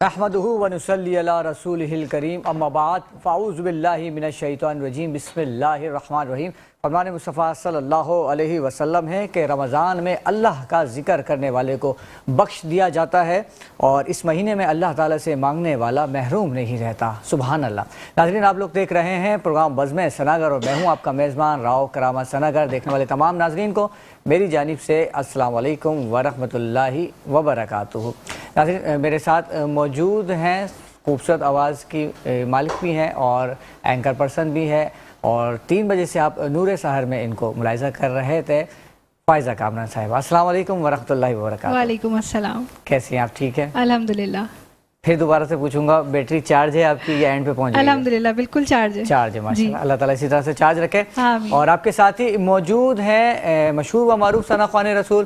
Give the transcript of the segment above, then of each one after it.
نحمدہ ونصلی علی رسولہ الکریم اما بعد فاعوذ باللہ من الشیطان الرجیم بسم اللہ الرحمن الرحیم۔ فرمان مصطفیٰ صلی اللہ علیہ وسلم ہے کہ رمضان میں اللہ کا ذکر کرنے والے کو بخش دیا جاتا ہے اور اس مہینے میں اللہ تعالیٰ سے مانگنے والا محروم نہیں رہتا۔ سبحان اللہ۔ ناظرین، آپ لوگ دیکھ رہے ہیں پروگرام بزم ثناگر اور میں ہوں آپ کا میزبان راؤ کرامت ثناگر۔ دیکھنے والے تمام ناظرین کو میری جانب سے السلام علیکم ورحمۃ اللہ وبرکاتہ۔ ناظرین، میرے ساتھ موجود ہیں خوبصورت آواز کی مالک بھی ہیں اور اینکر پرسن بھی ہے، اور 3 بجے سے آپ نور سحر میں ان کو ملاحظہ کر رہے تھے، فائزہ کامران صاحبہ۔ السلام علیکم ورحمۃ اللہ وبرکاتہ۔ وعلیکم السلام۔ کیسی ہیں آپ؟ ٹھیک ہے الحمدللہ۔ پھر دوبارہ سے پوچھوں گا، بیٹری چارج ہے آپ کی یا اینڈ پہ پہنچ گئی؟ الحمدللہ بالکل چارج ہے۔ چارج ہے، ماشاءاللہ۔ اللہ تعالیٰ اسی طرح سے چارج رکھے۔ آمین۔ اور آپ کے ساتھ ہی موجود ہیں مشہور و معروف ثنا خوان رسول،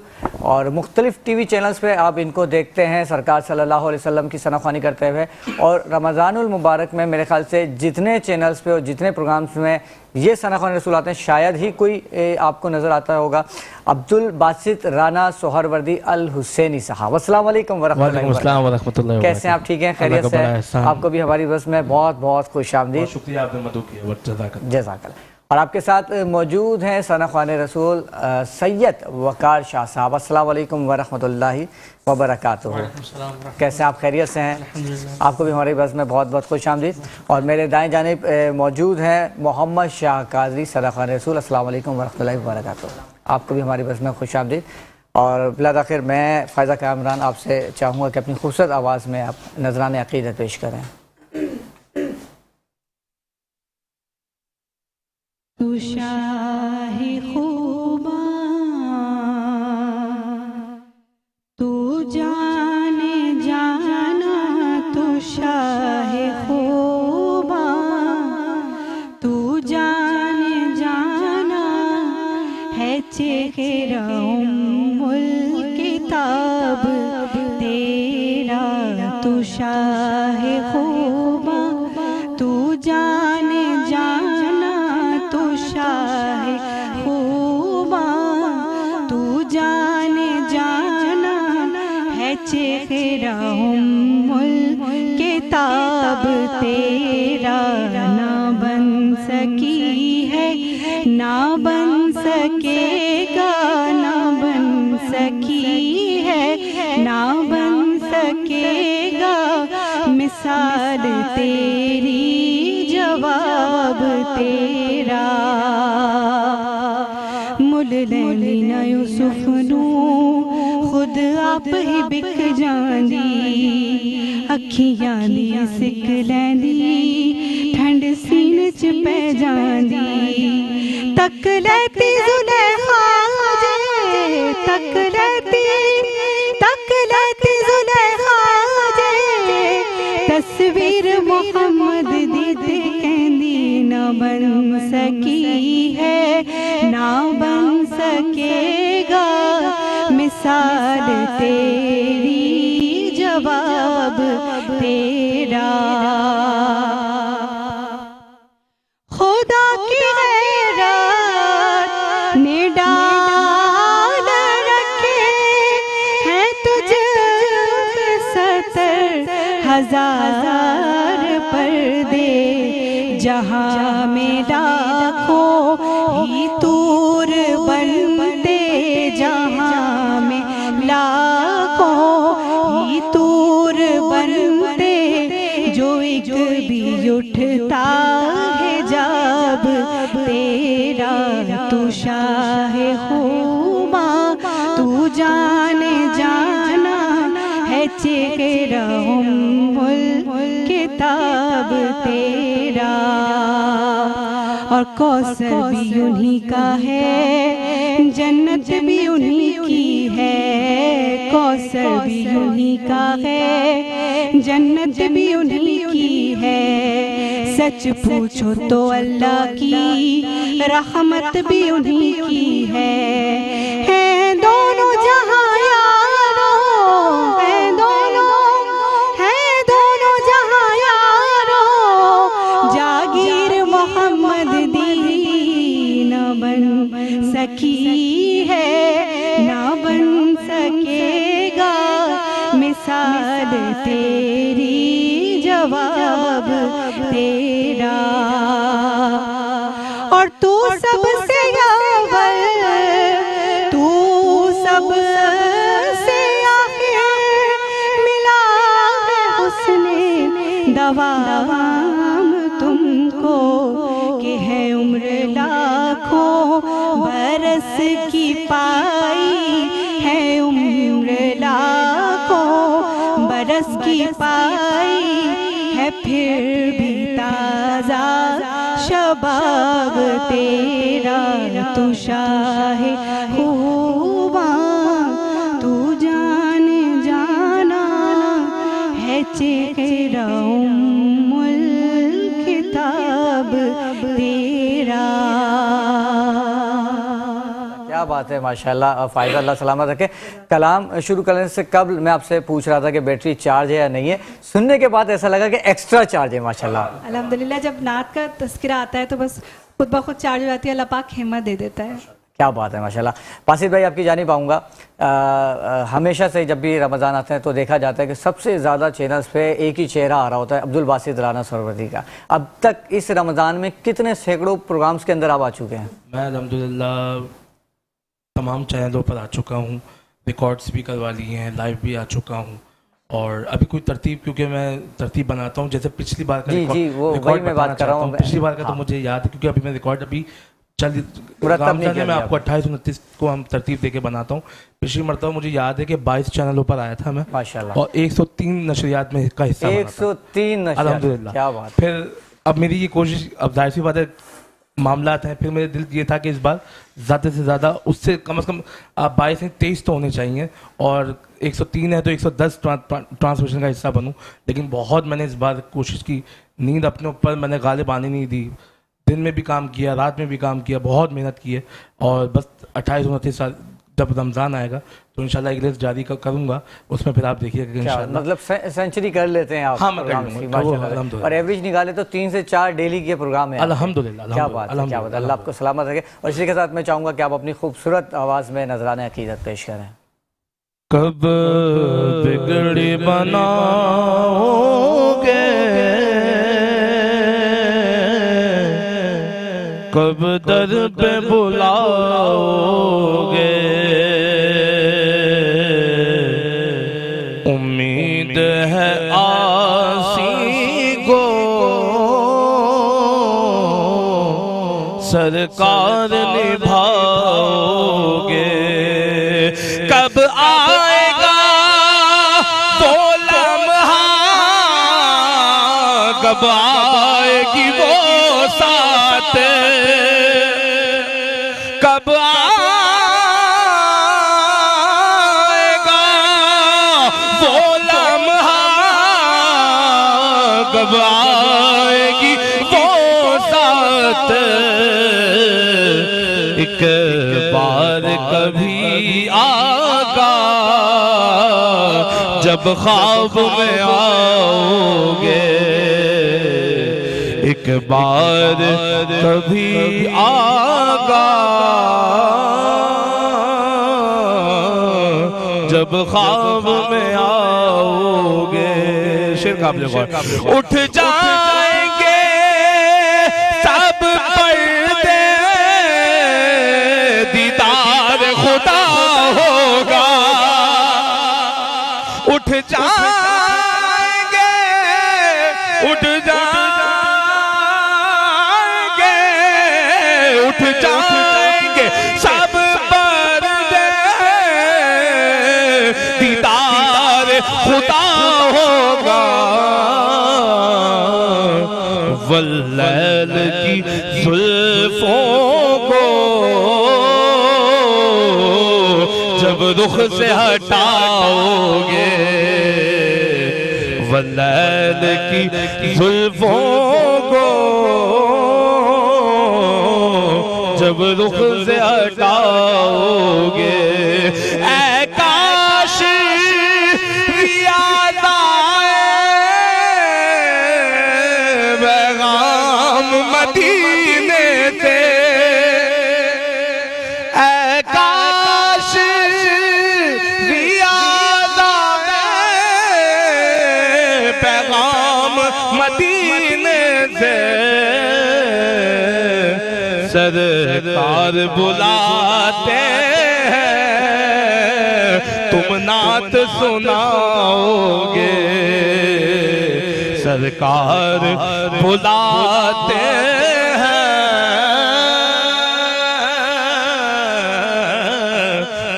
اور مختلف ٹی وی چینلز پہ آپ ان کو دیکھتے ہیں سرکار صلی اللہ علیہ وسلم کی ثنا خوانی کرتے ہوئے، اور رمضان المبارک میں میرے خیال سے جتنے چینلز پہ اور جتنے پروگرامز میں یہ ثنا خوان رسول آتے ہیں شاید ہی کوئی آپ کو نظر آتا ہوگا، عبدالباسط رانا سہروردی الحسینی صاحب۔ السلام علیکم ورحمۃ اللہ وبرکاتہ۔ کیسے ہیں آپ؟ ٹھیک ہیں؟ خیریت سے؟ آپ کو بھی ہماری بس میں بہت بہت خوش آمدید۔ شکریہ آپ نے مدعو کیا، جزاک اللہ۔ اور آپ کے ساتھ موجود ہیں ثنا خوان رسول سید وقار شاہ صاحب۔ السلام علیکم ورحمۃ اللہ وبرکاتہ۔ کیسے ہیں آپ؟ خیریت سے ہیں؟ آپ کو بھی ہماری بس میں بہت بہت خوش آمدید۔ اور میرے دائیں جانب موجود ہیں محمد شاہ قادری ثنا خوان رسول۔ السلام علیکم ورحمۃ اللہ وبرکاتہ۔ آپ کو بھی ہماری بس میں خوش آمدید۔ اور بلاتاخیر میں فائزہ کامران آپ سے چاہوں گا کہ اپنی خوبصورت آواز میں آپ نذران عقیدت پیش کریں۔ تو شاہ خوباں تو جانے جانا، تو شاہ خوباں تو جانے جانا ہے، چہرہ ام الکتاب تیرا، تو شاہ خوباں تو جانے جانا، تو شاہ خوباں تو جانے جانا ہے، چہرہ ام الکتاب تیرا، نہ بن سکی ہے نہ بن سکے گا، نہ بن سکی ہے نہ بن سکے گا، مثال تیری جواب تیرا، مل لینا یوسف نو خود آپ ہی بک جاندی، اکھیاں دی سک لیندی ٹھنڈ سینے چ پہ جاندی، تک لیتی زلیخا جے، تک لیتی زلیخا جے، تصویر محمد دی تے کہندی، نہ بن سکی ہے نہ بن سکے گا، مثال تیری جواب تیرا، خدا کی غیرت نے ڈال رکھے ہیں تجھ 70,000 پردے، جہاں میں لاکھوں ہی طور بنتے، جہاں میں لاکھوں ہی طور بنتے، جو ایک بھی اٹھتا ہے جاب تیرا، تو شاہ خوباں تو جانے جانا ہے، چہرہ ام الکتاب تیرا، اور کوثر بھی انہی کا ہے، جنت بھی انہی کی ہے، کوثر بھی انہی کا ہے، جنت بھی انہی کی ہے، سچ پوچھو تو اللہ کی رحمت بھی انہی کی ہے دونوں جہاں یارو، ہے دونوں جہاں یارو، جاگیر محمد دی نہ بن سکی ہے نہ بن سکے گا، مثال تیری جواب تیرا اور تو سب سے اول تو سب سے آخر ملا ہے حسن دوام تم کو کہ ہے عمر لاکھوں برس کی پائی ہے عمر لاکھوں برس کی پائی ہے پھر بھی تازہ شباب تیرا تو شاہ خوباں تو جان جانا ہے چہرہ ام الکتاب تیرا. کیا بات ہے ماشاءاللہ. فائدہ اللہ سلامت رکھے. کلام شروع کرنے سے قبل میں آپ سے پوچھ رہا تھا کہ بیٹری چارج ہے یا نہیں ہے, سننے کے بعد ایسا لگا کہ ایکسٹرا چارج ہے ماشاءاللہ. الحمدللہ جب نعت کا تذکرہ آتا ہے تو بس خود بخود چارج ہو جاتی ہے, اللہ پاک ہمت دے دیتا ہے. کیا بات ہے ماشاءاللہ. باسط بھائی آپ کی جانب آؤں گا. ہمیشہ سے جب بھی رمضان آتے ہیں تو دیکھا جاتا ہے کہ سب سے زیادہ چینلز پہ ایک ہی چہرہ آ رہا ہوتا ہے, عبدالباسط رانا سہروردی کا. اب تک اس رمضان میں کتنے سینکڑوں پروگرامز کے اندر آپ آ چکے ہیں؟ میں الحمدللہ تمام چینلوں پر آ چکا ہوں, ریکارڈز بھی کروا لی ہیں, لائیو بھی آ چکا ہوں, اور ابھی کوئی ترتیب, کیونکہ میں ترتیب بناتا ہوں جیسے پچھلی بار کا ریکارڈ میں بات کر رہا ہوں. پچھلی بار کا تو مجھے یاد ہے کیونکہ ابھی میں ریکارڈ ابھی میں آپ کو 28-29 کو ہم ترتیب دے کے بناتا ہوں. پچھلی مرتبہ مجھے یاد ہے کہ 22 چینلوں پر آیا تھا میں ماشاءاللہ, اور 103 نشریات میں کا حصہ بنا تھا. 103 الحمدللہ. کیا بات. پھر اب میری یہ کوشش, اب ظاہر سی بات ہے معاملات ہیں, پھر میرے دل یہ تھا کہ اس بار زیادہ سے زیادہ اس سے کم از کم 22 نہیں 23 تو ہونے چاہیے, اور 103 ہے تو 110 ٹرانسمیشن کا حصہ بنوں. لیکن بہت میں نے اس بار کوشش کی, نیند اپنے اوپر میں نے غالب آنے نہیں دی, دن میں بھی کام کیا, رات میں بھی کام کیا, بہت محنت کی ہے, اور بس 28-29 سال جب رمضان آئے گا تو انشاءاللہ ایک لسٹ جاری کروں گا, اس میں پھر آپ دیکھیے کہ انشاءاللہ مطلب سینچری کر لیتے ہیں آپ. ہاں میں کر لوں گا, اور ایوریج نکالے تو 3 سے 4 ڈیلی کے پروگرام ہیں. الحمدللہ. کیا بات ہے, کیا بات ہے. اللہ آپ کو سلامت رکھے. اور اسی کے ساتھ میں چاہوں گا کہ آپ اپنی خوبصورت آواز میں نذرانہ عقیدت پیش کریں. کب بگڑی بناؤ گے, کب در پہ بلاؤ گے, امید ہے آسی کو سرکار نبھاؤ گے. کب آئے گا وہ لمحہ, کب آئے گی وہ ساتھ, کب آئے گا وہ لمحہ, کب آئے گی وہ ساتھ. ایک بار کبھی آقا جب خواب میں آؤ گے, ایک بار کبھی آقا جب خواب میں آؤ گے. شیر قابل غور. اٹھ جائیں گے سب پردے, دیدار خدا ہوگا. اٹھ جائیں گے, اٹھ جائیں گے, اٹھ جائیں گے سب پردے, دیدار خدا ہوگا. واللیل کی زلفوں کو جب رخ سے ہٹاؤ گے, واللیل کی زلفوں کو جب رخ سے ہٹاؤ گے. اے کاش یاد آئے پیغام مدینے سے, اے کاش یاد آئے پیغام مدینے سے سرکار بلاتے ہیں تم نعت سناؤ گے سرکار بلاتے ہیں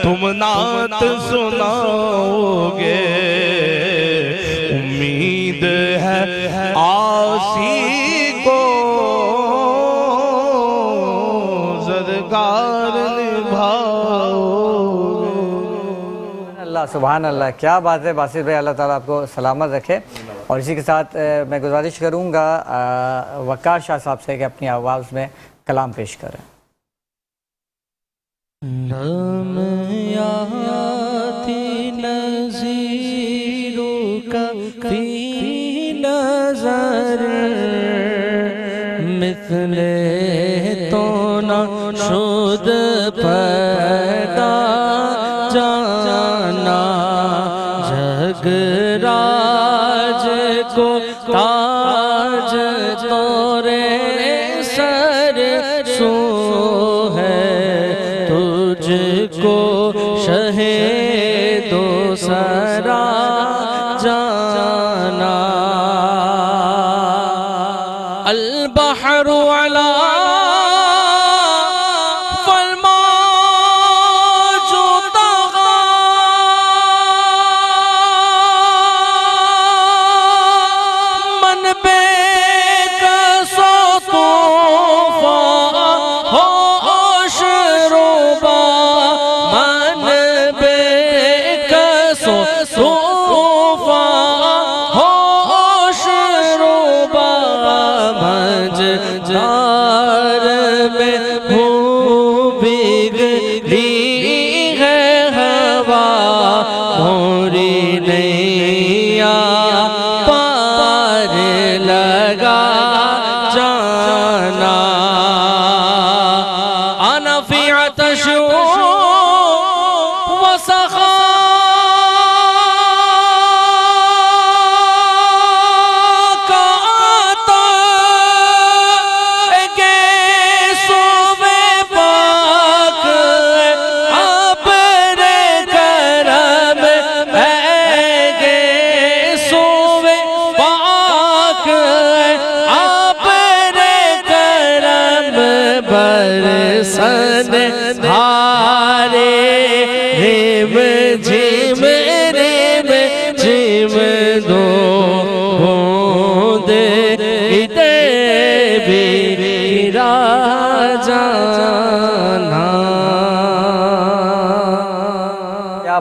تم نعت سناؤ گے امید ہے آسی کو زرگار نبھاؤ گے. اللہ سبحان اللہ, کیا بات ہے باسط بھائی, اللہ تعالیٰ آپ کو سلامت رکھے. اور اسی کے ساتھ میں گزارش کروں گا وقار شاہ صاحب سے کہ اپنی آواز میں کلام پیش کریں. لمیاتی نظیرک فی نظر مثل تو نہ شد پیدا جانا جگ راج کو تاج تورے سر سو ہے تجھ کو شہ دو سرا جانا البحر علا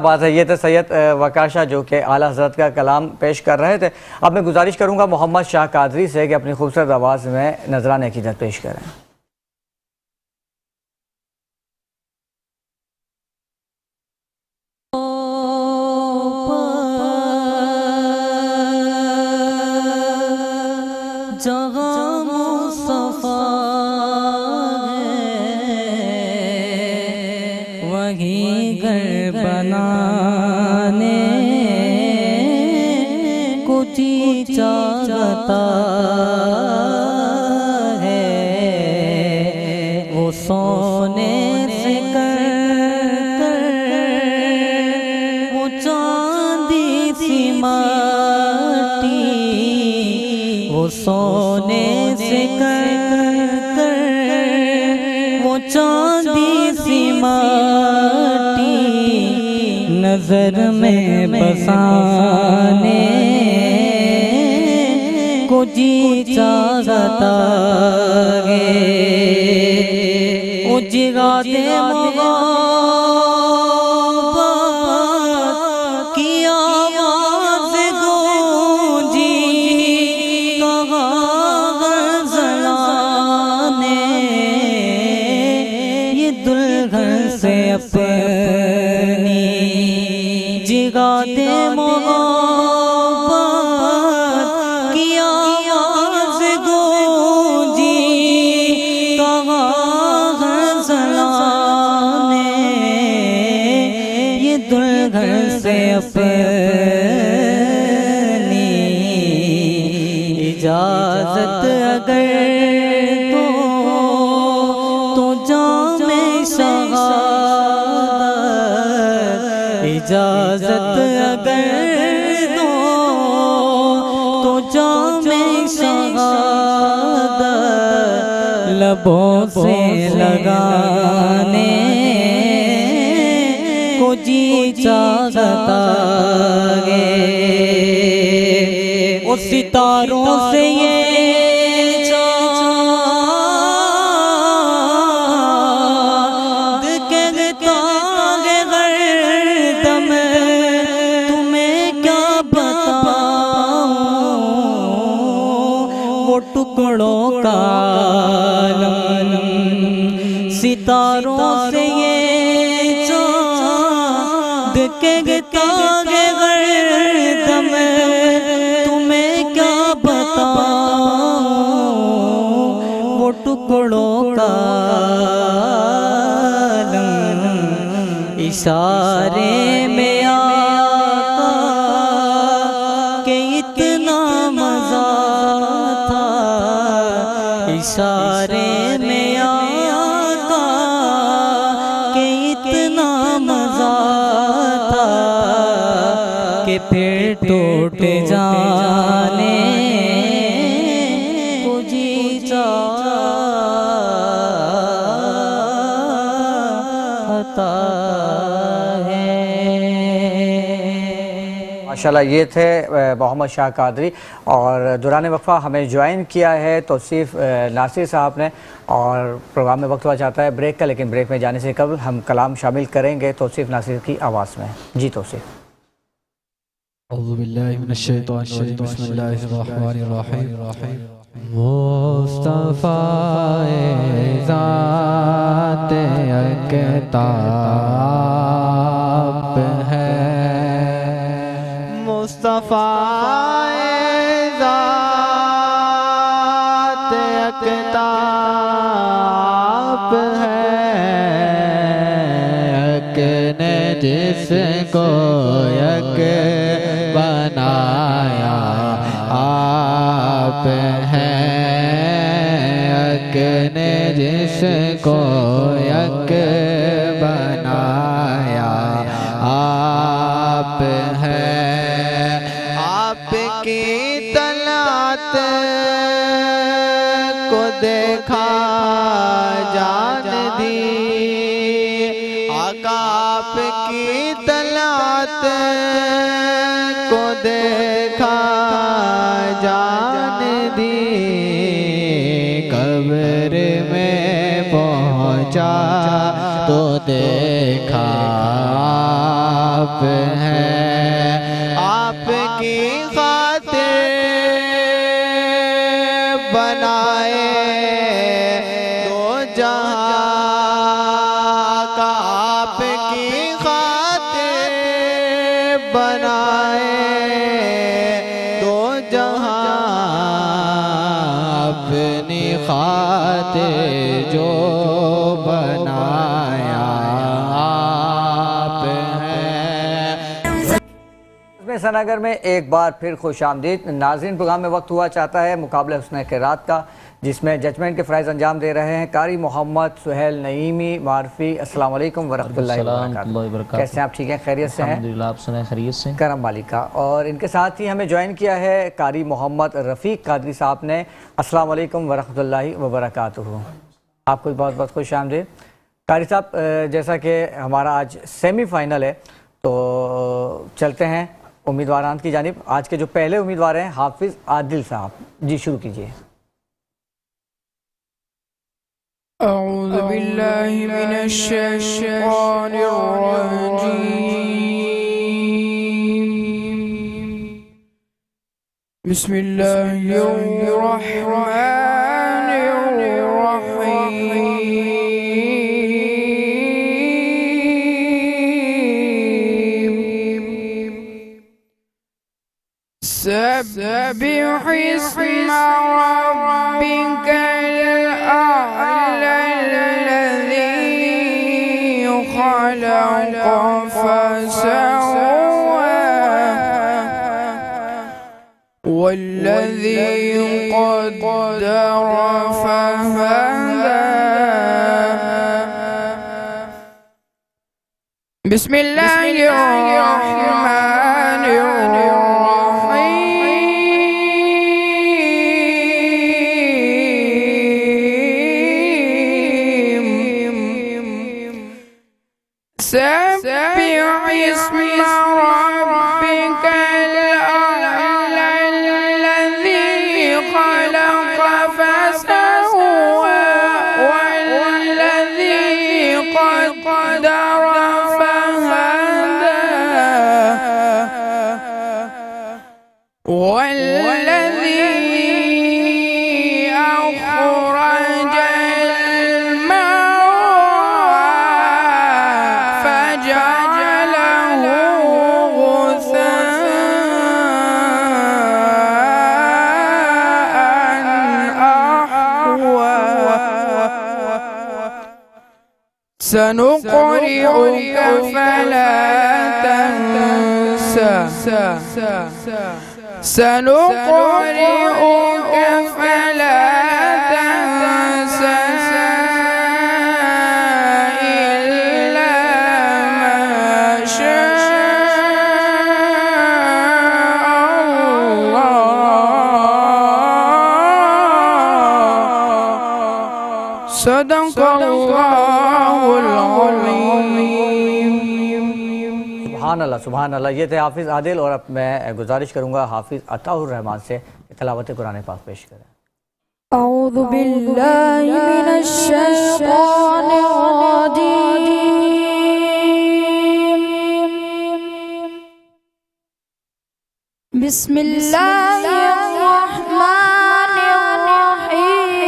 بات ہے. یہ تھے سید وقار شاہ جو کہ اعلیٰ حضرت کا کلام پیش کر رہے تھے. اب میں گزارش کروں گا محمد شاہ قادری سے کہ اپنی خوبصورت آواز میں نذرانِ عقیدت پیش کریں. جہاں مصطفیٰ ہے وہیں گھر بنانے کو جی چاہتا ہے وہ سونے سے کر وہ چاندی سی مٹی وہ سونے سے کر وہ چاندی سی مٹی نظر میں بسانے کو جی چاہتا ہے اجگا دے محبت کی آواز گونجی سے اپنی جگا دے محبت کی آواز گونجی کہاں غزلانے اجازت اگر دو تو جام شہادت اجازت اگر دو تو جام شہادت لبوں سے لگانے کو جی چاہتا ہے وہ ستاروں سے یہ چاند کہتا ہے ہر دم تمہیں کیا بتاؤں وہ ٹکڑوں کا عالم ستاروں سے یہ چاند کہتا ہے ہر دم تمہیں کیا بتاؤں وہ ٹکڑوں کا عالم اشارے میں آقا کہ اتنا مزہ تھا اشارے میں آقا کہ اتنا مزہ تھا کہ پھر ٹوٹ جانے کو جی چاہتا ہے۔ ماشاءاللہ یہ تھے محمد شاہ قادری اور دوران وقفہ ہمیں جوائن کیا ہے توصیف ناصر صاحب نے اور پروگرام میں وقت ہوا چاہتا ہے بریک کا لیکن بریک میں جانے سے قبل ہم کلام شامل کریں گے توصیف ناصر کی آواز میں جی توصیف اعوذ باللہ من الشیطان الرجیم بسم اللہ الرحمن الرحیم مصطفیٰ ذات اکتاب ہے مصطفیٰ ذات اکتاب ہے ایک نے جس کو یک بنایا آپ ہیں یک نے جس کو یک بنایا آپ ہیں آپ کی طلعت کو دیکھا جان دی آقا آپ کی طلعت کو دیکھا جان دی قبر میں پہنچا تو دیکھا آپ ہیں آپ کی خاطر بنائے دو جہاں کا آپ کی خاطر بنائے دو جہاں اپنی خاطر جو بنایا آپ ہیں۔ سناگر میں ایک بار پھر خوش آمدید ناظرین پروگرام میں وقت ہوا چاہتا ہے مقابلہ حسن قرات کا جس میں ججمنٹ کے فرائض انجام دے رہے ہیں قاری محمد سہیل نعیمی معرفی السلام علیکم ورحمۃ اللہ وبرکاتہ کیسے ہیں آپ ٹھیک ہیں خیریت سے ہیں الحمدللہ آپ سنائیں خیریت سے کرم مالک کا اور ان کے ساتھ ہی ہمیں جوائن کیا ہے قاری محمد رفیق قادری صاحب نے السلام علیکم ورحمۃ اللہ وبرکاتہ آپ کو بہت بہت خوش آمدید قاری صاحب جیسا کہ ہمارا آج سیمی فائنل ہے تو چلتے ہیں امیدواران کی جانب آج کے جو پہلے امیدوار ہیں حافظ عادل صاحب جی شروع کیجئے اعوذ باللہ من الشیطان الرجیم بسم اللہ الرحمن الرحیم سبح اسم ربك الأعلى الذي خلق فسوى والذي قدر فهدى بسم الله الرحمن الرحيم سبح اسم ربك الأعلى الذي خلق فسوى والذي قدر فهدى والذي أخرج المرعى فجعله غثاء أحوى سنقرئك فلا تنسى سنقرئك فلا تنسى إلا ما شاء الله صدق الله العظيم سبحان اللہ. یہ تھے حافظ عادل، اور اب میں گزارش کروں گا حافظ عطا الرحمان سے کہ تلاوت قرآن پاک پیش کریں. أعوذ بالله من الشيطان الرجيم بسم الله الرحمن الرحيم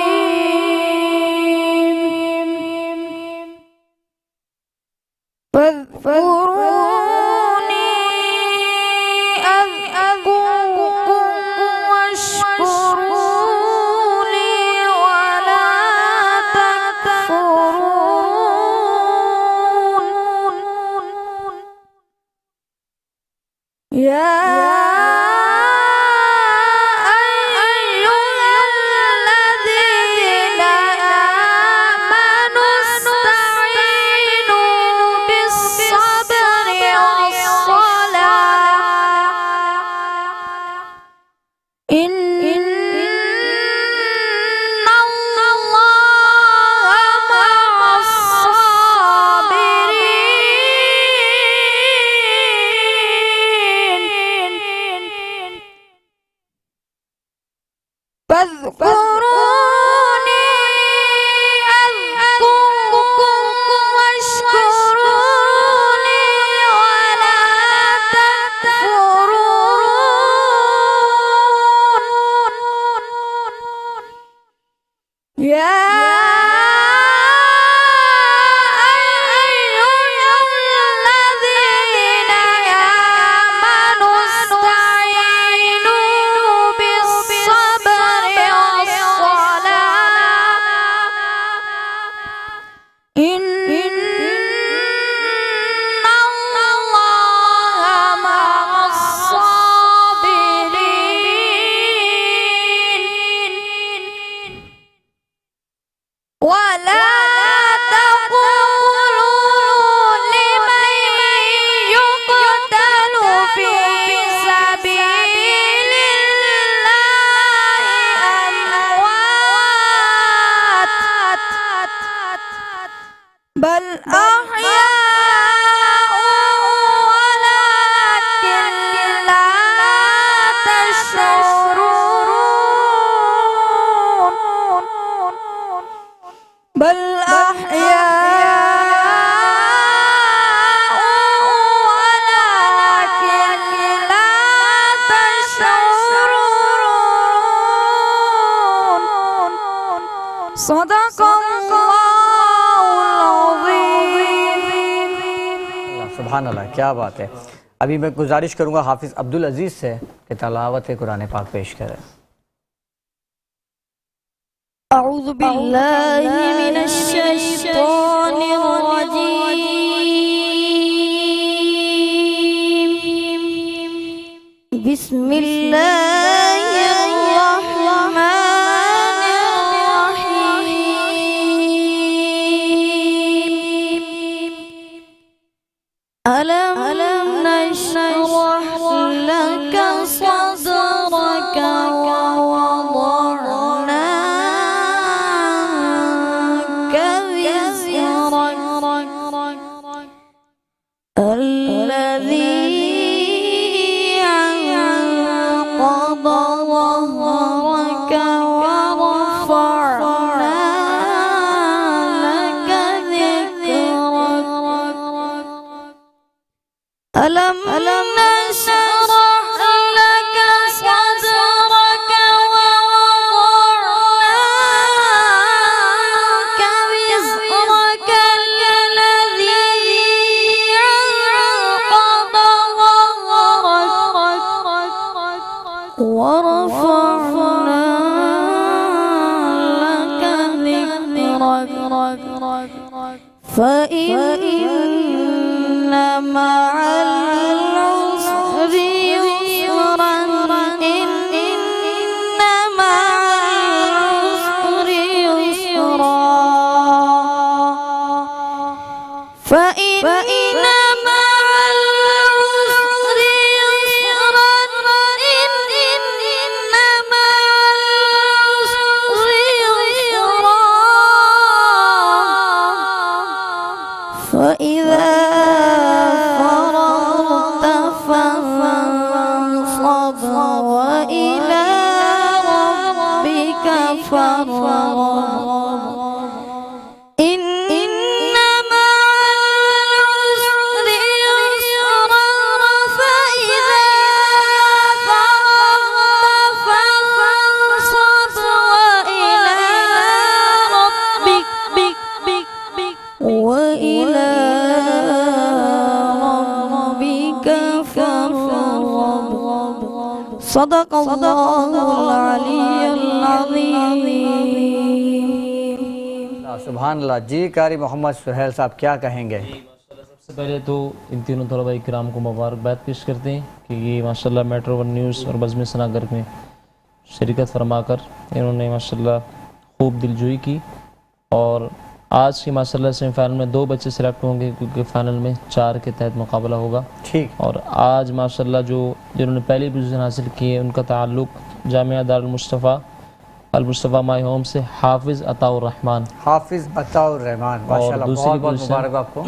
فاذكروني أذكركم واشكروا لي ولا تكفرون يا أيها الذين آمنوا استعينوا بالصبر والصلاة إن الله مع الصابرين فاذكروني أذكركم واشكروا لي ولا تكفرون يا أيها الذين آمنوا استعينوا بالصبر والصلاة إن الله مع الصابرين ولا تقولوا لمن يقتل في سبيل الله أموات بل أحياء ولكن لا تشعرون بل أحياء ولكن لا تشعرون صدق الله العظيم. سبحان اللہ، کیا بات ہے. ابھی میں گزارش کروں گا حافظ عبدالعزیز سے کہ تلاوت قرآن پاک پیش کریں. أعوذ بالله من الشيطان الرجيم بسم الله ورفعنا لك ذكرك فإن مع العسر يسرا إن مع العسر يسرا فإن مع العسر يسرا إن مع العسر يسرا فإذا فرغت فانصب وإلى ربك فارغب إن مع العسر يسرا فإذا فرغت فانصب وإلى ربك فارغب صدق الله العلي العظيم. سبحان اللہ. جی قاری محمد سہیل صاحب کیا کہیں گے؟ سب سے پہلے تو ان تینوں طلبہ کرام کو مبارکباد پیش کرتے ہیں کہ یہ ماشاءاللہ میٹرو ون نیوز اور بزم ثناگر میں شرکت فرما کر انہوں نے ماشاءاللہ خوب دلجوئی کی. اور آج کی ماشاءاللہ سیمی فائنل میں 2 بچے سلیکٹ ہوں گے کیونکہ فائنل میں 4 کے تحت مقابلہ ہوگا. ٹھیک. اور آج ماشاءاللہ جنہوں نے پہلی پوزیشن حاصل کی ہے ان کا تعلق جامعہ المصطفیٰ مائی ہوم سے حافظ عطاء الرحمن. حافظ عطاء الرحمن ماشاءاللہ بہت بہت مبارک آپ کو.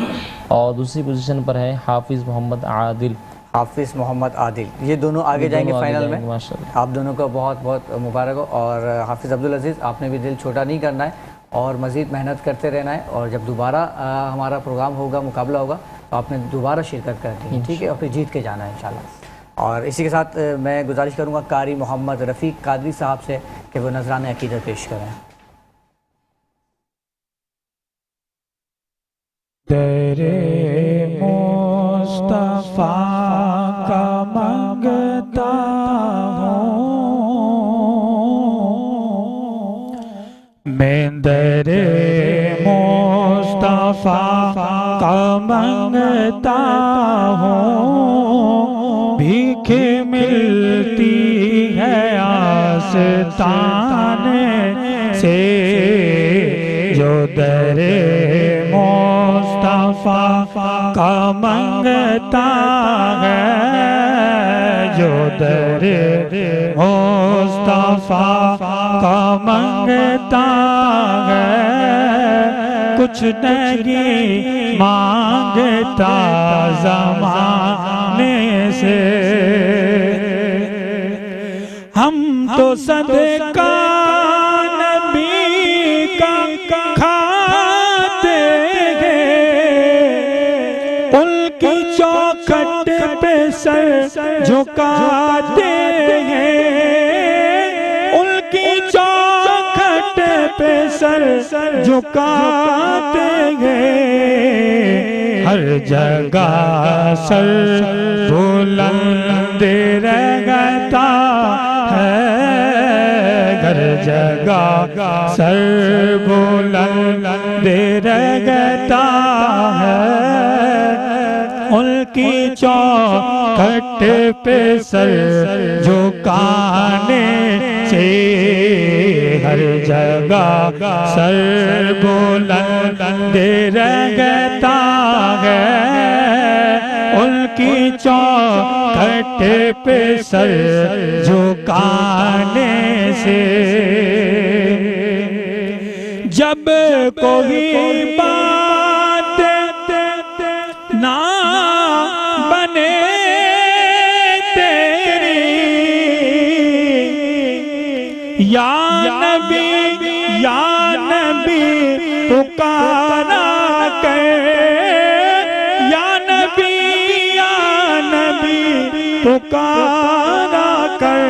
اور دوسری پوزیشن پر ہے حافظ محمد عادل. حافظ محمد عادل یہ دونوں آگے جائیں گے فائنل میں. ماشاءاللہ آپ دونوں کو بہت بہت مبارک ہو. اور حافظ عبدالعزیز آپ نے بھی دل چھوٹا نہیں کرنا ہے اور مزید محنت کرتے رہنا ہے. اور جب دوبارہ ہمارا پروگرام ہوگا مقابلہ ہوگا تو آپ نے دوبارہ شرکت کرنی ہے. ٹھیک ہے. اور پھر جیت کے جانا ہے انشاءاللہ. اور اسی کے ساتھ میں گزارش کروں گا قاری محمد رفیق قادری صاحب سے کہ وہ نذرانہ عقیدت پیش کریں. در مصطفیٰ کا منگتا ہوں میں در مصطفیٰ کا منگتا ہوں بھیک ملتی ہے آستانے سے جو در مصطفیٰ کا منگتا ہے جو در مصطفیٰ کا منگتا ہے کچھ نہیں مانگتا زمانے سے ہم تو صدقہ نبی کا کھاتے ہیں ان کی چوکھٹ پہ سر جھکاتے ہیں ان کی چوکھٹ پہ سر جھکاتے ہیں ہر جگہ سر بلند رہتا ہے ہر جگہ سر بلند رہتا ہے ان کی چوکھٹ پہ سر جھکانے سے ہر جگہ سر بلند رہتا ہے ان کی چوکھٹ پہ سر جھکانے سے جب کوئی بات نہ بنے تیری یا نبی پکارا کر یا نبی پکارا کر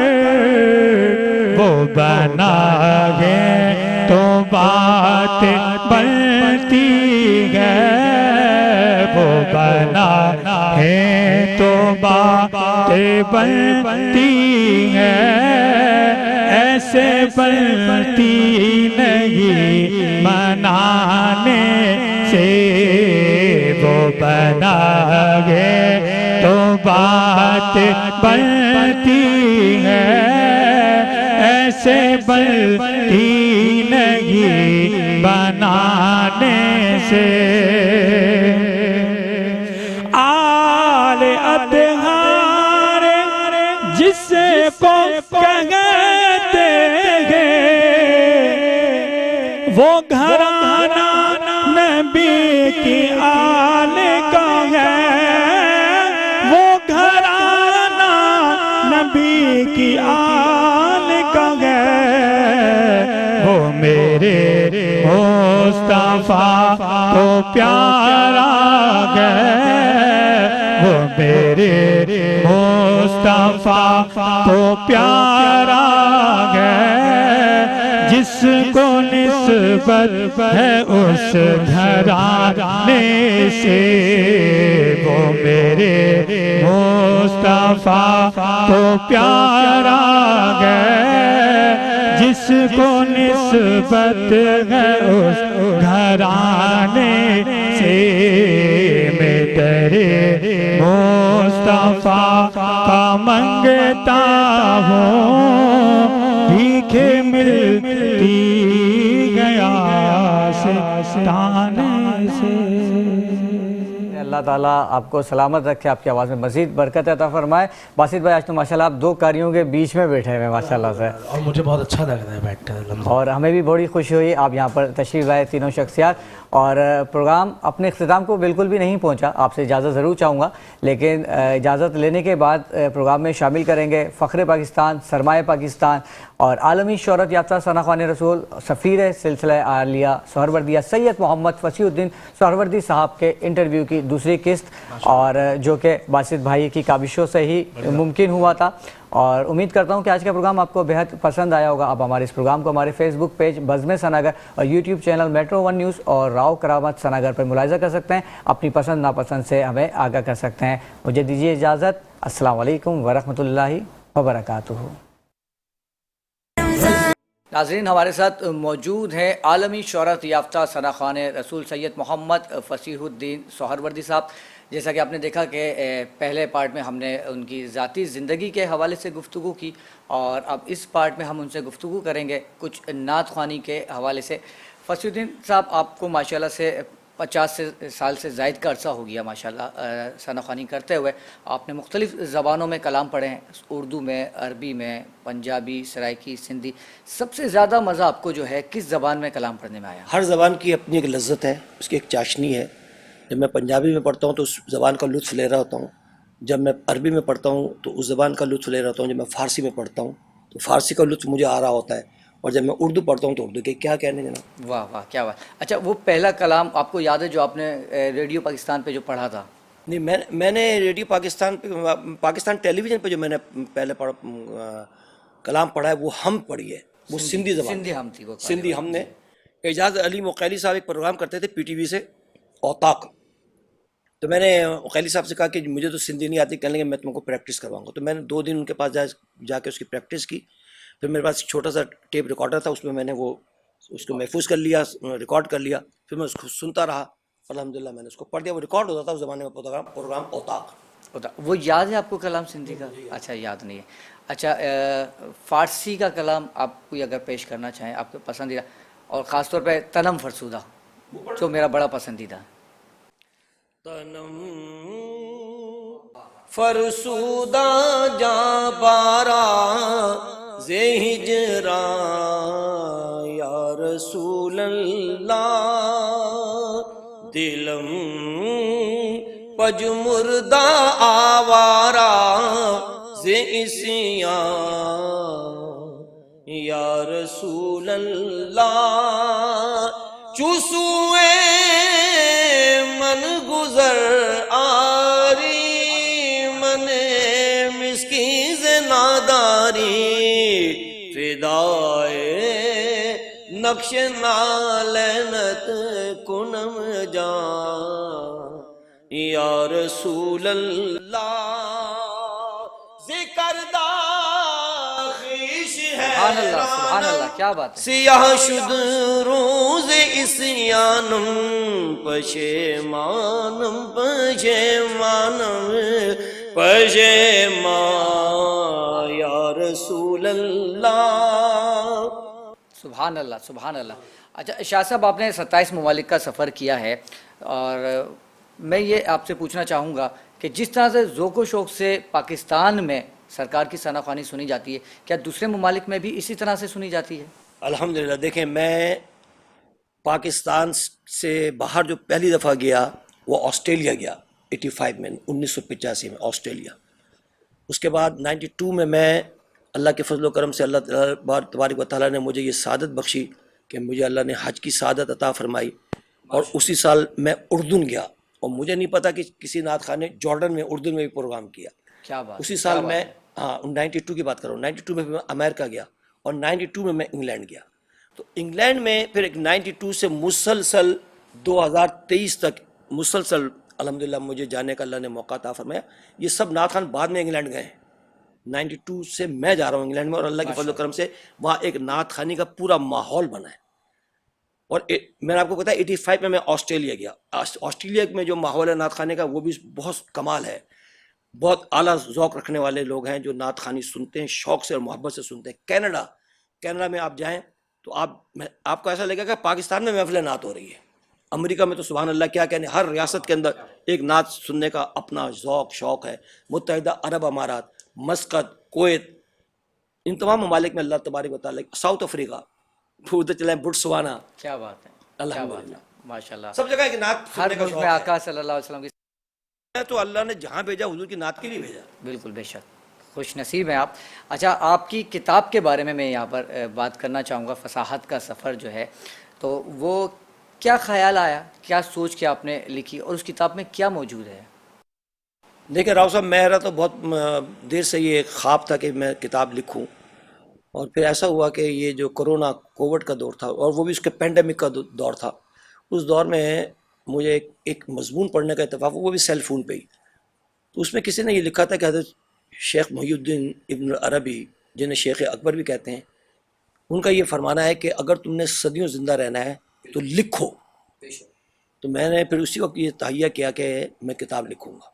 وہ بنا ہے تو بات بنتی ہے وہ بنا ہے تو بات بنتی ہے ایسے بنتی نہیں منانے سے، وہ بنا گے تو بات بنتی ہے، ایسے بنتی نہیں بنانے سے۔ آل اطہار جسے کو کہتے ہیں، وہ گھرانہ نبی کی آل کا ہے، وہ گھرانہ نبی کی آل کا ہے، وہ میرے مصطفیٰ کو پیارا ہے، وہ میرے مصطفیٰ کو پیارا ہے، جس کو نسبت ہے اس گھرانے سے، وہ میرے مصطفیٰ کو پیارا ہے، جس کو نسبت ہے اس گھرانے سے۔ میں تیرے مصطفیٰ کا منگتا ہوں، بھیکھے ملتی گیا سے تانے سے۔ اللہ تعالیٰ آپ کو سلامت رکھے، آپ کی آواز میں مزید برکت عطا فرمائے۔ باسط بھائی آج تو ماشاءاللہ آپ دو کاریوں کے بیچ میں بیٹھے ہوئے ماشاءاللہ سے، اور مجھے بہت اچھا لگ رہا ہے بیٹھ کر، اور ہمیں بھی بڑی خوشی ہوئی آپ یہاں پر تشریف لائے تینوں شخصیات، اور پروگرام اپنے اختتام کو بالکل بھی نہیں پہنچا، آپ سے اجازت ضرور چاہوں گا، لیکن اجازت لینے کے بعد پروگرام میں شامل کریں گے فخر پاکستان، سرمایہ پاکستان اور عالمی شہرت یافتہ ثنا خوان رسول سفیر سلسلہ عالیہ سہروردیہ سید محمد فصیح الدین سہروردی صاحب کے انٹرویو کی دوسری قسط، اور جو کہ باسط بھائی کی کاوشوں سے ہی ممکن ہوا تھا، اور امید کرتا ہوں کہ آج کا پروگرام آپ کو بہت پسند آیا ہوگا۔ آپ ہمارے اس پروگرام کو ہمارے فیس بک پیج بزم سناگر اور YouTube channel metro one news اور راؤ کرامت سناگر پر ملاحظہ کر سکتے ہیں، اپنی پسند ناپسند سے ہمیں آگاہ کر سکتے ہیں۔ مجھے دیجیے اجازت، السلام علیکم ورحمۃ اللہ وبرکاتہ۔ ناظرین، ہمارے ساتھ موجود ہیں عالمی شہرت یافتہ ثنا خوان رسول سید محمد فصیح الدین سہروردی صاحب۔ جیسا کہ آپ نے دیکھا کہ پہلے پارٹ میں ہم نے ان کی ذاتی زندگی کے حوالے سے گفتگو کی، اور اب اس پارٹ میں ہم ان سے گفتگو کریں گے کچھ نعت خوانی کے حوالے سے۔ فصیح الدین صاحب، آپ کو ماشاءاللہ سے 50 سال سے زائد کا عرصہ ہو گیا ماشاءاللہ ثنا خوانی کرتے ہوئے۔ آپ نے مختلف زبانوں میں کلام پڑھے ہیں، اردو میں، عربی میں، پنجابی، سرائکی، سندھی۔ سب سے زیادہ مزہ آپ کو جو ہے کس زبان میں کلام پڑھنے میں آیا؟ ہر زبان کی اپنی ایک لذت ہے، اس کی ایک چاشنی ہے۔ جب میں پنجابی میں پڑھتا ہوں تو اس زبان کا لطف لے رہا ہوتا ہوں، جب میں عربی میں پڑھتا ہوں تو اس زبان کا لطف لے رہا ہوتا ہوں، جب میں فارسی میں پڑھتا ہوں تو فارسی کا لطف مجھے آ رہا ہوتا ہے، اور جب میں اردو پڑھتا ہوں تو اردو کے کیا کہنے جناب۔ واہ واہ، کیا بات۔ اچھا، وہ پہلا کلام آپ کو یاد ہے جو آپ نے ریڈیو پاکستان پہ جو پڑھا تھا؟ نہیں، میں نے ریڈیو پاکستان پہ، پاکستان ٹیلی ویژن پہ جو میں نے پہلے کلام پڑھا ہے وہ ہم پڑھی ہے، وہ سندھی زبان، سندھی ہم تھی، وہ سندھی ہم نے۔ اعجاز علی مقیلی صاحب ایک پروگرام کرتے تھے پی ٹی وی سے، اوطاق، تو میں نے مقیلی صاحب سے کہا کہ مجھے تو سندھی نہیں آتی، کہنے لگے میں تم کو پریکٹس کرواؤں گا۔ تو میں نے 2 دن ان کے پاس جا کے اس کی پریکٹس کی۔ پھر میرے پاس ایک چھوٹا سا ٹیپ ریکارڈر تھا، اس میں نے وہ اس کو محفوظ کر لیا، ریکارڈ کر لیا، پھر میں اس کو سنتا رہا، الحمدللہ میں نے اس کو پڑھ دیا۔ وہ ریکارڈ ہوتا تھا اس زمانے میں پروگرام اوطاق۔ وہ یاد ہے آپ کو کلام سندھی کا؟ اچھا، یاد نہیں ہے۔ اچھا، فارسی کا کلام آپ کوئی اگر پیش کرنا چاہیں، آپ کے پسندیدہ، اور خاص طور پہ تنم فرسودہ جو میرا بڑا پسندیدہ ہے۔ تنم فرسودہ جاں بارا زے ہجراں یا رسول اللہ، دلم پج مردہ آوارا زے اسیاں یا رسول اللہ، چوسوئے من گزر آری من مسکین سے ناداری، فدائے نقش نالینت کنم جان یا رسول اللہ، ذکر دا خیش ہے سبحان اللہ سبحان اللہ، کیا بات ہے. سیاہ شد روز اسیانم پشیمانم پشیمانم پشیمان یا رسول اللہ. سبحان اللہ سبحان اللہ. اچھا شاہ صاحب، آپ نے 27 ممالک کا سفر کیا ہے، اور میں یہ آپ سے پوچھنا چاہوں گا کہ جس طرح سے ذوق و شوق سے پاکستان میں سرکار کی ثنا خوانی سنی جاتی ہے، کیا دوسرے ممالک میں بھی اسی طرح سے سنی جاتی ہے؟ الحمدللہ. دیکھیں، میں پاکستان سے باہر جو پہلی دفعہ گیا وہ آسٹریلیا گیا 85 میں، 1985 میں آسٹریلیا. اس کے بعد 92 میں اللہ کے فضل و کرم سے اللہ تبارک و تعالیٰ نے مجھے یہ سعادت بخشی کہ مجھے اللہ نے حج کی سعادت عطا فرمائی، اور اسی سال میں اردن گیا. اور مجھے نہیں پتا کہ کسی نعت خان نے جارڈن میں اردن میں بھی پروگرام کیا. کیا بات. اسی سال میں 92 کی بات کر رہا ہوں. 92 میں امریکہ گیا، اور 92 میں انگلینڈ گیا. تو انگلینڈ میں پھر 92 سے مسلسل 2023 تک مسلسل الحمدللہ مجھے جانے کا اللہ نے موقع عطا فرمایا. یہ سب نعت خان بعد میں انگلینڈ گئے ہیں. 92 سے میں جا رہا ہوں انگلینڈ میں، اور اللہ کے فضل و کرم سے وہاں ایک نعت خانی کا پورا ماحول بنا ہے. اور میں نے آپ کو بتایا 85 میں آسٹریلیا گیا. آسٹریلیا میں جو ماحول ہے نعت خانے کا وہ بھی بہت کمال ہے. بہت اعلیٰ ذوق رکھنے والے لوگ ہیں جو نعت خوانی سنتے ہیں، شوق سے اور محبت سے سنتے ہیں. کینیڈا میں آپ جائیں تو آپ کو ایسا لگے گا کہ پاکستان میں محفل نعت ہو رہی ہے. امریکہ میں تو سبحان اللہ کیا کہنے، ہر ریاست کے اندر ایک نعت سننے کا اپنا ذوق شوق ہے. متحدہ عرب امارات، مسقط، کویت، ان تمام ممالک میں اللہ تبارک و تعالیٰ، ساؤتھ افریقہ، ادھر چلیں بٹسوانا. کیا بات ہے، الحمدللہ ماشاء اللہ. سب جگہ ایک نعت ہر سننے کا ملک شوق میں ہے. آقا صلی اللہ علیہ وسلم کی. تو اللہ نے جہاں بھیجا حضور کی نعت کے لیے بھیجا. بالکل بے شک، خوش نصیب ہیں آپ. اچھا، آپ کی کتاب کے بارے میں یہاں پر بات کرنا چاہوں گا. فصاحت کا سفر جو ہے، تو وہ کیا خیال آیا، کیا سوچ کے آپ نے لکھی، اور اس کتاب میں کیا موجود ہے؟ دیکھیں راؤ صاحب، میرا تو بہت دیر سے یہ خواب تھا کہ میں کتاب لکھوں. اور پھر ایسا ہوا کہ یہ جو کووڈ کا دور تھا، اور وہ بھی اس کے پینڈیمک کا دور تھا، اس دور میں مجھے ایک مضمون پڑھنے کا اتفاق، وہ بھی سیل فون پہ ہی. تو اس میں کسی نے یہ لکھا تھا کہ حضرت شیخ محی الدین ابن عربی، جنہیں شیخ اکبر بھی کہتے ہیں، ان کا یہ فرمانا ہے کہ اگر تم نے صدیوں زندہ رہنا ہے تو لکھو. تو میں نے پھر اسی وقت یہ تہیہ کیا کہ میں کتاب لکھوں گا.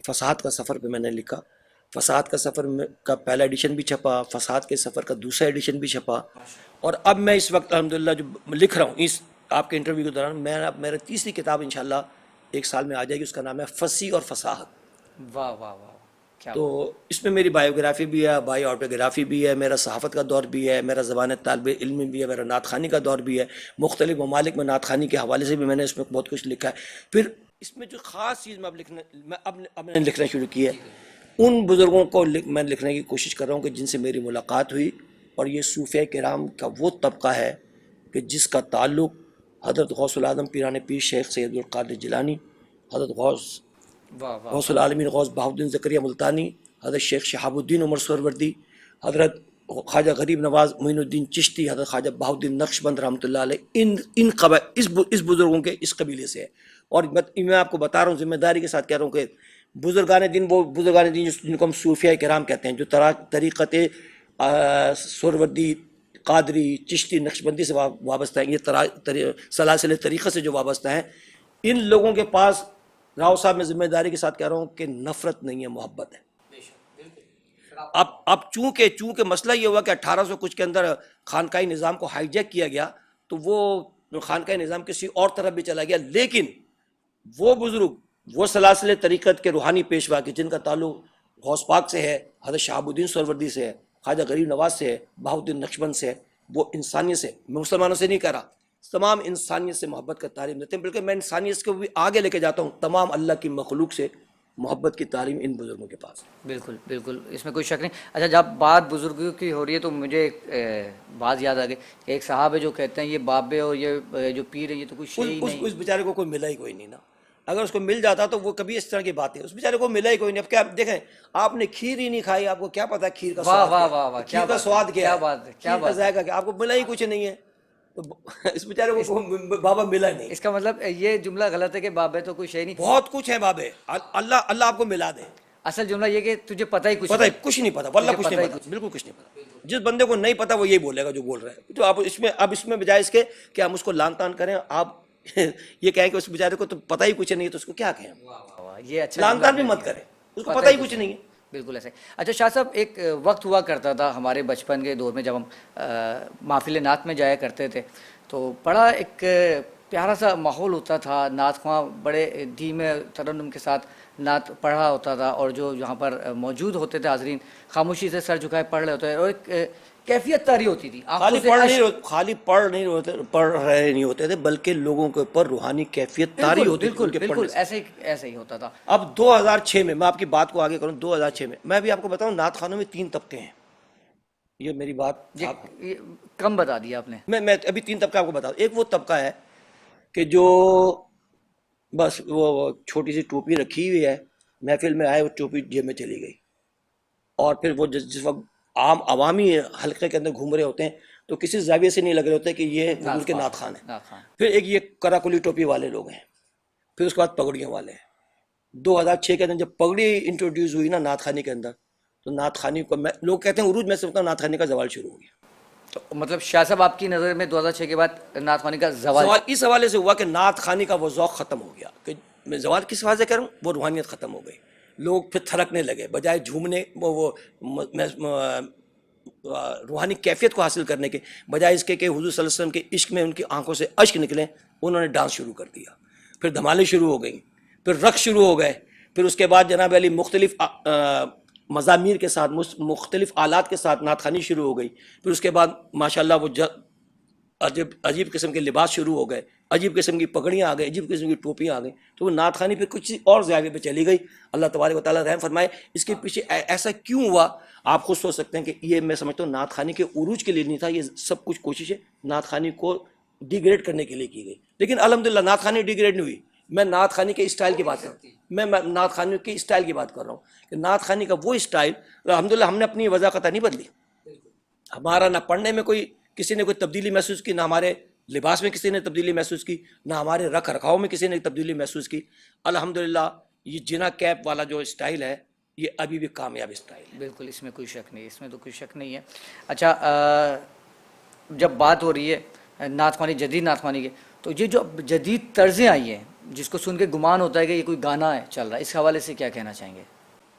فصاحت کا سفر پہ میں نے لکھا. فصاحت کا سفر کا پہلا ایڈیشن بھی چھپا، فصاحت کے سفر کا دوسرا ایڈیشن بھی چھپا. اور اب میں اس وقت الحمدللہ جو لکھ رہا ہوں، اس آپ کے انٹرویو کے دوران میرا تیسری کتاب انشاءاللہ 1 سال میں آ جائے گی. اس کا نام ہے فصیح اور فصاحت. واہ واہ واہ. تو اس میں میری بایوگرافی بھی ہے، بائی آٹوگرافی بھی ہے، میرا صحافت کا دور بھی ہے، میرا زبان طالب علم بھی ہے، میرا نعت خوانی کا دور بھی ہے. مختلف ممالک میں نعت خوانی کے حوالے سے بھی میں نے اس میں بہت کچھ لکھا ہے. پھر اس میں جو خاص چیز میں اب نے لکھنا شروع کی ہے، ان بزرگوں کو میں لکھنے کی کوشش کر رہا ہوں کہ جن سے میری ملاقات ہوئی. اور یہ صوفیہ کرام کا وہ طبقہ ہے کہ جس کا تعلق حضرت غوث العظم پیران پیر شیخ سید القادر جیلانی، حضرت غوث العالمین غوث بہاؤالدین زکریا ملتانی، حضرت شیخ شہاب الدین عمر سہروردی، حضرت خواجہ غریب نواز معین الدین چشتی، حضرت خواجہ بہاؤالدین نقشبند رحمۃ اللہ علیہ، اس بزرگوں کے اس قبیلے سے ہے. اور میں آپ کو بتا رہا ہوں، ذمہ داری کے ساتھ کہہ رہا ہوں کہ بزرگان دین، وہ بزرگان دین جن کو ہم صوفیہ کرام کہتے ہیں، جو طریقت سہروردی، قادری، چشتی، نقشبندی سے وابستہ ہیں، یہ سلاسل طریقہ سے جو وابستہ ہیں، ان لوگوں کے پاس راؤ صاحب میں ذمہ داری کے ساتھ کہہ رہا ہوں کہ نفرت نہیں ہے، محبت ہے. اب چونکہ مسئلہ یہ ہوا کہ 1800 کچھ کے اندر خانقاہی نظام کو ہائی جیک کیا گیا، تو وہ خانقاہی نظام کسی اور طرف بھی چلا گیا. لیکن وہ بزرگ، وہ سلاسل طریقت کے روحانی پیشوا کے جن کا تعلق غوث پاک سے ہے، حضرت شہاب الدین سہروردی سے ہے، خواجہ غریب نواز سے ہے، بہاؤالدین نقشبند سے ہے، وہ انسانیت سے، میں مسلمانوں سے نہیں کہہ رہا، تمام انسانیت سے محبت کا تعلیم دیتے ہیں. بلکہ میں انسانیت کو بھی آگے لے کے جاتا ہوں، تمام اللہ کی مخلوق سے محبت کی تعلیم ان بزرگوں کے پاس. بالکل بالکل، اس میں کوئی شک نہیں. اچھا، جب بات بزرگوں کی ہو رہی ہے تو مجھے ایک بات یاد آ گئی کہ ایک صاحب ہے جو کہتے ہیں یہ بابے اور یہ جو پیر ہے یہ تو کچھ شے ہی نہیں. اس بیچارے کو کوئی ملا ہی کوئی نہیں نا. اگر اس کو مل جاتا تو وہ کبھی اس طرح کی بات ہے. اس بیچارے کو ملا ہی کوئی نہیں. اب کیا دیکھیں، آپ نے کھیر ہی نہیں کھائی، آپ کو کیا پتا کھیر کا سواد کیا ہے، کیا ذائقہ کیا، آپ کو ملا ہی کچھ نہیں ہے. تو اس بیچارے کو بابا ملا نہیں. اس کا مطلب یہ جملہ غلط ہے کہ بابے تو کوئی شے نہیں. بہت کچھ ہے بابے، اللہ آپ کو ملا دے. اصل جملہ یہ کہ تجھے پتہ ہی کچھ نہیں پتا، واللہ کچھ نہیں پتا، بالکل کچھ نہیں پتا. جس بندے کو نہیں پتا وہ یہی بولے گا جو بول رہا ہے. تو آپ اس میں بجائے اس کے کہ ہم اس کو لان تان کریں, آپ یہ کہیں کہ اس بیچارے کو تو پتہ ہی کچھ نہیں ہے تو اس کو کیا کہیں, یہ اچھا لان تان بھی مت کریں, اس کو پتہ ہی کچھ نہیں ہے. بالکل ایسے. اچھا شاہ صاحب, ایک وقت ہوا کرتا تھا ہمارے بچپن کے دور میں جب ہم محفل نعت میں جایا کرتے تھے تو بڑا ایک پیارا سا ماحول ہوتا تھا, نعت خواں بڑے دھیمے ترنم کے ساتھ نعت پڑھا ہوتا تھا, اور جو یہاں پر موجود ہوتے تھے حاضرین خاموشی سے سر جھکائے پڑھ رہے ہوتے ہیں, اور ایک کیفیت طاری ہوتی تھی. خالی پڑھ رہے نہیں ہوتے تھے بلکہ لوگوں کے اوپر روحانی کیفیت طاری ہوتی تھی. بالکل ایسے ہی ہوتا تھا. اب 2006 میں آپ کی بات کو آگے کروں, 2006 میں بھی آپ کو بتاؤں نعت خوانوں میں 3 طبقے ہیں. یہ میری بات کم بتا دیا آپ نے. میں ابھی 3 طبقے آپ کو بتاؤں. ایک وہ طبقہ ہے کہ جو بس وہ چھوٹی سی ٹوپی رکھی ہوئی ہے, محفل میں آئے وہ ٹوپی جیب میں چلی گئی, اور پھر وہ جس وقت عام عوامی حلقے کے اندر گھوم رہے ہوتے ہیں تو کسی زاویے سے نہیں لگ رہے ہوتے کہ یہ حضور کے نعت خوان ہیں. پھر ایک یہ کراکلی ٹوپی والے لوگ ہیں, پھر اس کے بعد پگڑیوں والے ہیں. 2006 کے اندر جب پگڑی انٹروڈیوس ہوئی نا نعت خوانی کے اندر, تو نعت خوانی کو لوگ کہتے ہیں عروج میں سے نعت خوانی کا زوال شروع ہو گیا. تو مطلب شاہ صاحب آپ کی نظر میں 2006 کے بعد نعت خوانی کا زوال اس حوالے سے ہوا کہ نعت خوانی کا وہ ذوق ختم ہو گیا. کہ میں زوال کس حوالے سے کہہ رہا ہوں, وہ روحانیت ختم ہو گئی. لوگ پھر تھرکنے لگے, بجائے جھومنے وہ روحانی کیفیت کو حاصل کرنے کے بجائے اس کے کہ حضور صلی اللہ علیہ وسلم کے عشق میں ان کی آنکھوں سے اشک نکلیں, انہوں نے ڈانس شروع کر دیا. پھر دھمالیں شروع ہو گئیں, پھر رقص شروع ہو گئے. پھر اس کے بعد جناب علی مختلف مزامیر کے ساتھ مختلف آلات کے ساتھ نعت خوانی شروع ہو گئی. پھر اس کے بعد ماشاءاللہ وہ عجیب قسم کے لباس شروع ہو گئے, عجیب قسم کی پگڑیاں آ گئی, عجیب قسم کی ٹوپیاں آ گئیں. تو وہ نعت خوانی پھر کچھ اور زاویے پہ چلی گئی. اللہ تبارک و تعالیٰ رحم فرمائے. اس کے پیچھے ایسا کیوں ہوا آپ خود سوچ سکتے ہیں کہ یہ میں سمجھتا ہوں نعت خوانی کے عروج کے لیے نہیں تھا, یہ سب کچھ کوششیں نعت خوانی کو ڈیگریڈ کرنے کے لیے کی گئی. لیکن الحمدللہ نعت خوانی ڈیگریڈ نہیں ہوئی. میں نعت خوانی کے اسٹائل کی بات کر رہا ہوں, میں نعت خوانی کے اسٹائل کی بات کر رہا ہوں کہ نعت خوانی کا وہ اسٹائل الحمدللہ ہم نے اپنی وضاحت نہیں بدلی. ہمارا نہ پڑھنے میں کسی نے کوئی تبدیلی محسوس کی, نہ ہمارے لباس میں کسی نے تبدیلی محسوس کی, نہ ہمارے رکھ رکھاؤ میں کسی نے تبدیلی محسوس کی. الحمدللہ یہ جنا کیپ والا جو اسٹائل ہے یہ ابھی بھی کامیاب اسٹائل ہے. بالکل, اس میں کوئی شک نہیں, اس میں تو کوئی شک نہیں ہے. اچھا, جب بات ہو رہی ہے نعت خوانی, جدید نعت خوانی کے, تو یہ جو جدید طرزیں آئی ہیں جس کو سن کے گمان ہوتا ہے کہ یہ کوئی گانا ہے چل رہا ہے, اس حوالے سے کیا کہنا چاہیں گے؟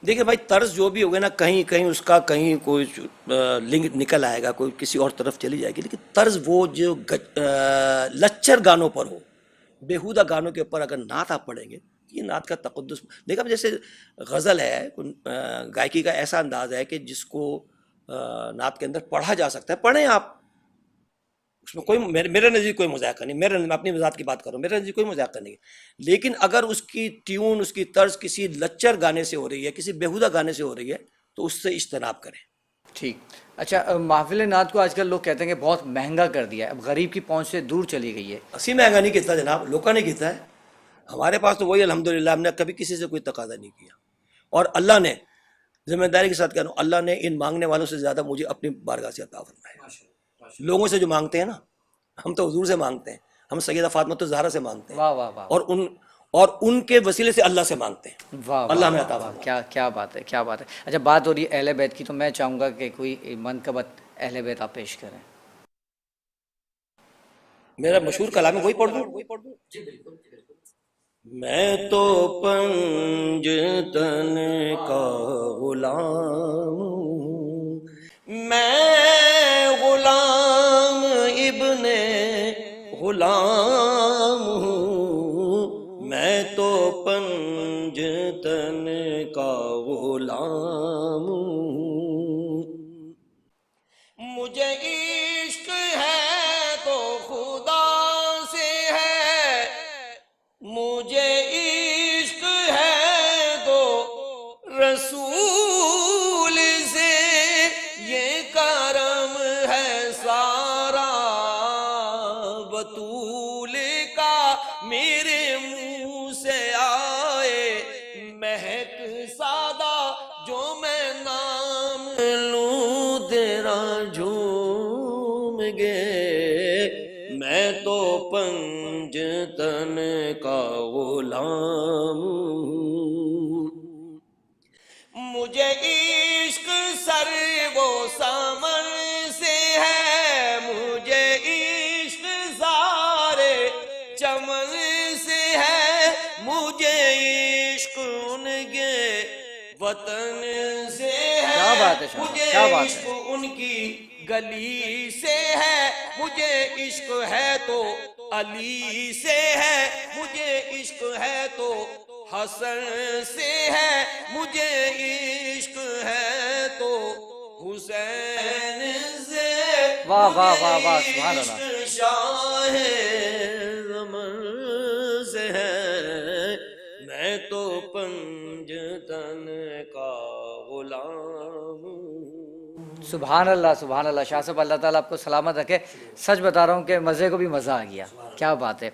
دیکھیں بھائی, طرز جو بھی ہوگا نا کہیں اس کا کہیں کوئی لنک نکل آئے گا, کوئی کسی اور طرف چلی جائے گی. لیکن طرز وہ جو لچر گانوں پر ہو, بیہودہ گانوں کے اوپر اگر نعت آپ پڑھیں گے, یہ نعت کا تقدس. دیکھا جیسے غزل ہے, گائکی کا ایسا انداز ہے کہ جس کو نعت کے اندر پڑھا جا سکتا ہے, پڑھیں آپ, اس میں کوئی میرے نزدیک کوئی مذاکرہ نہیں. میں اپنی وضاحت کی بات کر رہا ہوں, میرے نزدیک کوئی مذاکرہ نہیں ہے. لیکن اگر اس کی ٹیون, اس کی طرز کسی لچر گانے سے ہو رہی ہے, کسی بیہودہ گانے سے ہو رہی ہے, تو اس سے اجتناب کریں. ٹھیک. اچھا, محفل نعت کو آج کل لوگ کہتے ہیں کہ بہت مہنگا کر دیا ہے, اب غریب کی پہنچ سے دور چلی گئی ہے. اسی مہنگا نہیں کیتا جناب, لوگوں نے کیتا ہے. ہمارے پاس تو وہی الحمدللہ, ہم نے کبھی کسی سے کوئی تقاضا نہیں کیا. اور اللہ نے, ذمہ داری کے ساتھ کہہ رہا ہوں, اللہ نے ان مانگنے والوں سے زیادہ مجھے اپنی بارگاہ سے عطا فرمایا. لوگوں سے جو مانگتے ہیں نا, ہم تو حضور سے مانگتے ہیں, ہم سیدہ فاطمہ الزہرا سے مانگتے ہیں, واہ واہ واہ, اور ان کے وسیلے سے اللہ سے مانگتے ہیں. اللہ ہمیں عطا فرمائے. کیا بات ہے, کیا بات ہے. اچھا, بات ہو رہی ہے اہل بیت کی, تو میں چاہوں گا کہ کوئی منقبت اہل بیت آپ پیش کریں. میرا مشہور کلام ہے, وہی پڑھ دوں. میں تو پنجتن کا غلام ہوں, میں غلام ابن غلام ہوں, میں تو پنجتن کا غلام ہوں. مجھے عشق ہے تو خدا سے ہے, مجھے عشق ہے تو رسول سے, یہ کرم ہے سارا بطول کا, میرے منہ سے آئے مہک سادہ, جو میں نام لوں تیرا جھوم گے. میں تو پنجتن کا غلام ہوں, مجھے عشق سر و سامر وطن سے ہے، کیا بات ہے شاہ، مجھے کیا بات عشق ہے. ان کی گلی سے ہے، مجھے عشق ہے تو علی سے ہے، مجھے عشق ہے تو حسن سے ہے، مجھے عشق ہے تو حسین سے، واہ واہ واہ واہ، سبحان اللہ. عشق شاہ زمن سے ہے، میں تو پنجتن کا غلام ہوں. سبحان اللہ سبحان اللہ. شاہ صاحب اللہ تعالیٰ آپ کو سلامت رکھے. سچ بتا رہا ہوں کہ مزے کو بھی مزہ آ گیا. کیا بات ہے.